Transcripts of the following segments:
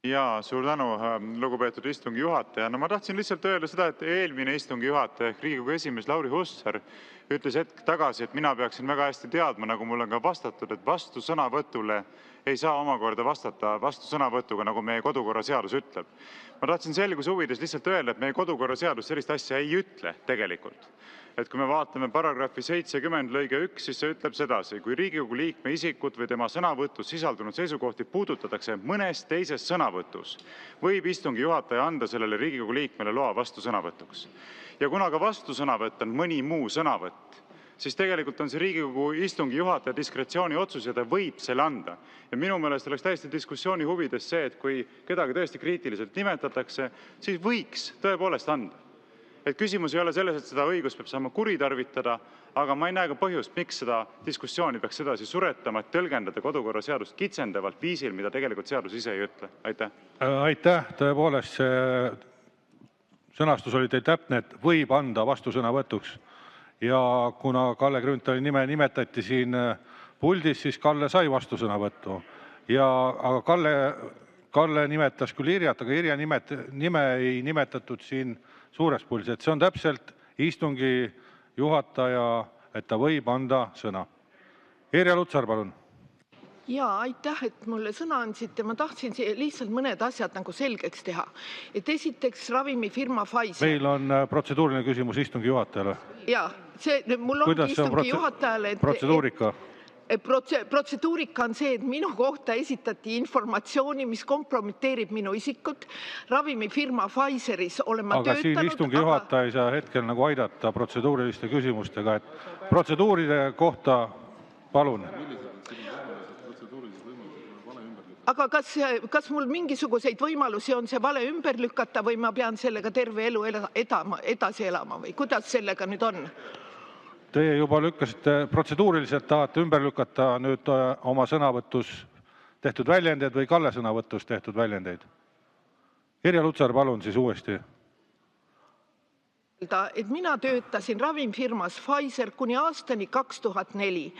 Jaa, suur tänu, lugupeetud istungi juhataja. No ma tahtsin lihtsalt öelda seda, et eelmine istungi juhataja ehk Riigikogu esimees Lauri Hussar ütles hetk tagasi, et mina peaksin väga hästi teadma, nagu mulle on ka vastatud, et vastusõnavõtule ei saa omakorda vastata vastusõnavõtuga, nagu meie kodukorraseadus ütleb. Ma tahtsin selguse huvides lihtsalt öelda, et meie kodukorraseadus sellist asja ei ütle tegelikult. Et kui me vaatame paragrahvi 70 lõige 1, siis see ütleb sedasi: kui Riigikogu liikme isikut või tema sõnavõtus sisaldunud seisukohti puudutatakse mõnes teises sõnavõtus, võib istungi juhataja anda sellele Riigikogu liikmele loa vastusõnavõtuks. Ja kuna ka vastusõnavõtt on mõni muu sõnavõtt, siis tegelikult on see Riigikogu istungi juhataja diskretsiooni otsus ja ta võib selle anda. Ja minu meelest oleks täiesti diskussiooni huvides see, et kui kedagi tõesti kriitiliselt nimetatakse, siis võiks tõepoolest anda. Et küsimus ei ole selles, et seda õigust peab saama kuritarvitada, aga ma ei näe ka põhjust, miks seda diskussiooni peaks sedasi suretama, et tõlgendada kodukorraseadust kitsendavalt viisil, mida tegelikult seadus ise ei ütle. Aitäh. Aitäh, tõepoolest see sõnastus oli teil täpne, et võib anda vastusõnavõtuks. Ja kuna Kalle Grünthali nime nimetati siin puldis, siis Kalle sai vastusõnavõttu. Aga Kalle nimetas küll Irjat, aga Irja nime ei nimetatud siin suures puldis, et see on täpselt istungi juhataja, et ta võib anda sõna. Irja Lutsar, palun. Jaa, aitäh, et mulle sõna andsite. Ma tahtsin lihtsalt mõned asjad nagu selgeks teha. Et esiteks ravimifirma Pfizer. Meil on protseduuriline küsimus istungi juhatajale. Jaa, mul ongi istungi juhatajale. Protseduurika? Protseduurika on see, et minu kohta esitati informatsiooni, mis kompromiteerib minu isikut. Ravimifirma Pfizeris olen ma töötanud. Aga siin istungi juhataja ei saa hetkel nagu aidata protseduuriliste küsimustega. Et protseduuride kohta, palun. Aga kas mul mingisuguseid võimalusi on see vale ümber lükata või ma pean sellega terve elu edasi elama või kuidas sellega nüüd on? Teie juba lükkasite protseduuriliselt, tahate ümber lükata nüüd oma sõnavõtus tehtud väljendeid või Kalle sõnavõtus tehtud väljendeid. Irja Lutsar, palun siis uuesti. Et mina töötasin ravimfirmas Pfizer kuni aastani 2004.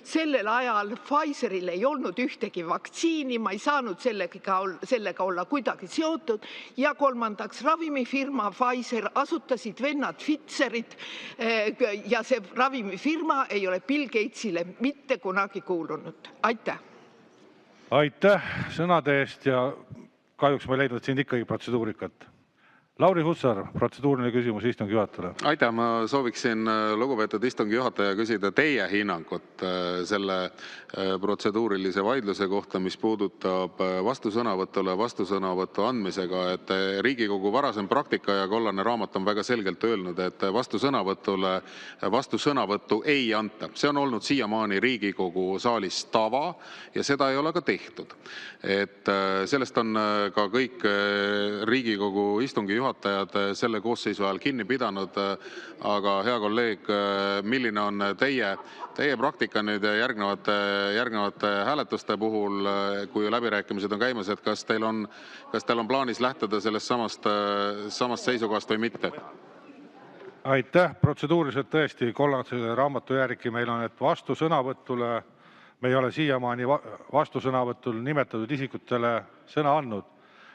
Sellel ajal Pfizeril ei olnud ühtegi vaktsiini, ma ei saanud sellega olla kuidagi seotud. Ja kolmandaks, ravimifirma Pfizer asutasid vennad Pfizerid ja see ravimifirma ei ole Bill Gatesile mitte kunagi kuulunud. Aitäh. Aitäh sõnade eest ja kahjuks ma leidnud siin ikkagi protseduurikat. Lauri Hussar, protseduuriline küsimus istungi juhatajale. Aitäh, ma sooviksin lugupeetud istungi juhataja küsida teie hinnangut selle protseduurilise vaidluse kohta, mis puudutab vastusõnavõtule vastusõnavõtu andmisega, et Riigikogu varasem praktika ja kollane raamat on väga selgelt öelnud, et vastusõnavõtule vastusõnavõttu ei anta. See on olnud siiamaani Riigikogu saalis tava ja seda ei ole ka tehtud. Et sellest on ka kõik Riigikogu istungi juhatajad selle koosseisu ajal kinni pidanud, aga hea kolleeg, milline on teie praktika nüüd järgnevate hääletuste puhul, kui läbirääkimised on käimas, et kas teil on plaanis lähtuda sellest samast seisukohast või mitte? Aitäh, protseduuriliselt tõesti kollase raamatu järgi meil on, et vastusõnavõtule me ei ole siiamaani vastusõnavõtul nimetatud isikutele sõna andnud.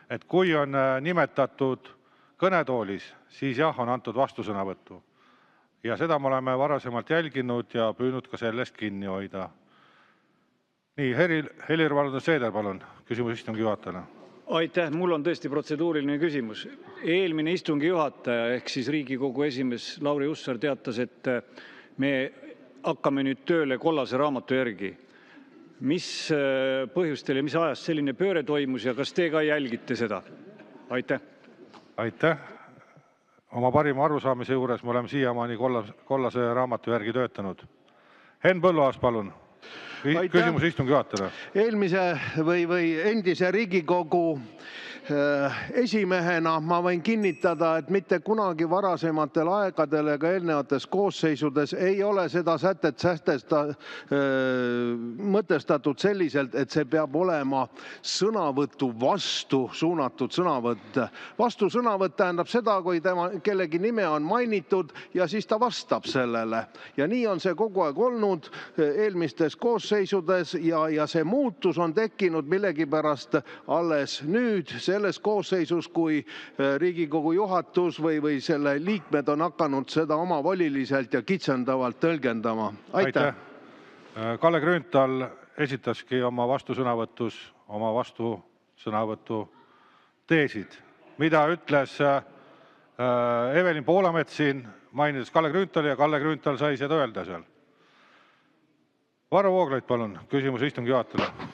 Et kui on nimetatud kõnetoolis, siis jah, on antud vastusõnavõttu. Ja seda me oleme varasemalt jälginud ja püünud ka sellest kinni hoida. Nii, Helir-Valdor Seeder, palun, küsimus istungi juhatajale. Aitäh, mul on tõesti protseduuriline küsimus. Eelmine istungi juhataja ehk siis Riigikogu esimees Lauri Hussar teatas, et me hakkame nüüd tööle kollase raamatu järgi. Mis põhjustel ja mis ajast selline pööre toimus ja kas te ka jälgite seda? Aitäh. Aitäh. Oma parima arusaamise juures me oleme siiamaani kollase raamatu järgi töötanud. Henn Põlluaas, palun. Küsimus istungi juhatajale. Eelmise või endise Riigikogu esimehena ma võin kinnitada, et mitte kunagi varasematel aegadel ega eelnevates koosseisudes ei ole seda sätet mõtestatud selliselt, et see peab olema sõnavõtu vastu suunatud sõnavõtt. Vastusõnavõtt tähendab seda, kui kellegi nime on mainitud ja siis ta vastab sellele. Ja nii on see kogu aeg olnud eelmistes koosseisudes ja see muutus on tekkinud millegipärast alles nüüd, selles koosseisus, kui Riigikogu juhatus või selle liikmed on hakanud seda omavoliliselt ja kitsendavalt tõlgendama. Aitäh! Kalle Grünthal esitaski oma vastusõnavõtus oma vastusõnavõtu teesid, mida ütles Evelin Poolamets siin, mainides Kalle Grünthali, ja Kalle Grünthal sai seda öelda seal. Varro Vooglaid, palun, küsimus istungi juhatajale.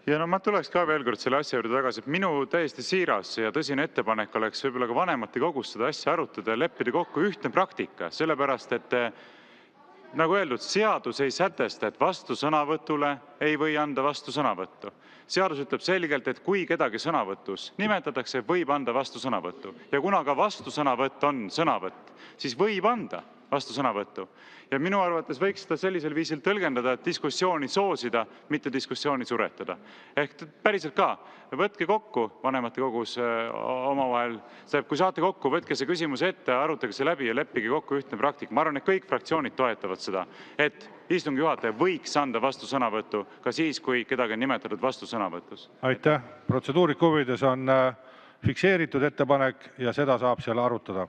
Ja no ma tuleks ka veel kord selle asja juurde tagasi, et minu täiesti siiras ja tõsine ettepanek oleks võib-olla ka vanematekogus seda asja arutada ja leppida kokku ühtne praktika, sellepärast et nagu öeldud, seadus ei sätesta, et vastusõnavõtule ei või anda vastusõnavõttu. Seadus ütleb selgelt, et kui kedagi sõnavõtus nimetatakse, võib anda vastusõnavõttu. Ja kuna ka vastusõnavõtt on sõnavõtt, siis võib anda vastusõnavõttu. Ja minu arvates võiks seda sellisel viisil tõlgendada, et diskussiooni soosida, mitte diskussiooni suretada. Ehk päriselt ka, võtke kokku vanematekogus omavahel, kui saate kokku, võtke see küsimus ette, arutage see läbi ja leppige kokku ühtne praktik. Ma arvan, et kõik fraktsioonid toetavad seda, et istungi juhataja võiks anda vastusõnavõttu ka siis, kui kedagi on nimetatud vastusõnavõtus. Aitäh! Protseduurika huvides on fikseeritud ettepanek ja seda saab seal arutada.